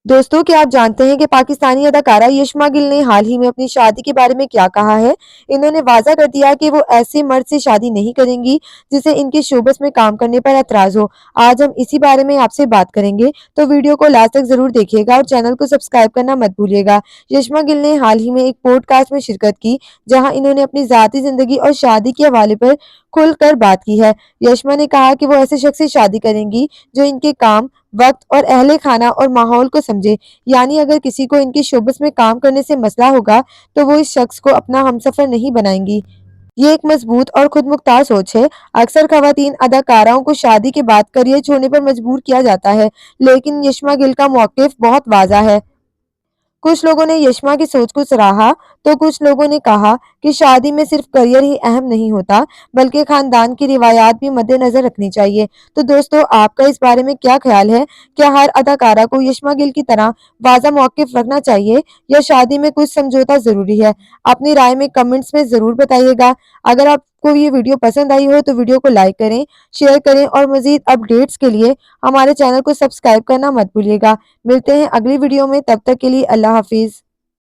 दोस्तों, क्या आप जानते हैं कि पाकिस्तानी अदाकारा यशमा गिल ने हाल ही में अपनी शादी के बारे में क्या कहा है? इन्होंने वाज़ा कर दिया कि वो ऐसे मर्द से शादी नहीं करेंगी जिसे इनके शोबस में काम करने पर ऐतराज़ हो। आज हम इसी बारे में आपसे बात करेंगे, तो वीडियो को लास्ट तक ज़रूर देखिएगा और चैनल को सब्सक्राइब करना मत भूलिएगा। यशमा गिल ने हाल ही में एक पॉडकास्ट में शिरकत की, जहां इन्होंने अपनी ज़ाती ज़िंदगी और शादी के हवाले पर खुलकर बात की है। यशमा ने कहा कि वो ऐसे शख्स से शादी करेंगी जो इनके काम, वक्त और अहले खाना और माहौल को समझे। यानी अगर किसी को इनकी शोबस में काम करने से मसला होगा, तो वो इस शख्स को अपना हमसफर नहीं बनाएंगी। ये एक मजबूत और खुदमुख्तार सोच है। अक्सर खवातीन अदाकाराओं को शादी के बाद करियर छोड़ने पर मजबूर किया जाता है, लेकिन यशमा गिल का मौक़िफ़ बहुत वाज़ा है। कुछ लोगों ने यशमा की सोच को सराहा, तो कुछ लोगों ने कहा कि शादी में सिर्फ करियर ही अहम नहीं होता, बल्कि खानदान की रिवायात भी मद्देनजर रखनी चाहिए। तो दोस्तों, आपका इस बारे में क्या ख्याल है? क्या हर अदाकारा को यशमा गिल की तरह वाज़ा मौक़िफ़ रखना चाहिए या शादी में कुछ समझौता ज़रूरी है? अपनी राय में कमेंट्स में ज़रूर बताइएगा। अगर आपको ये वीडियो पसंद आई हो तो वीडियो को लाइक करें, शेयर करें और मज़ीद अपडेट्स के लिए हमारे चैनल को सब्सक्राइब करना मत भूलिएगा। मिलते हैं अगली वीडियो में, तब तक के लिए अल्लाह हाफ़िज़।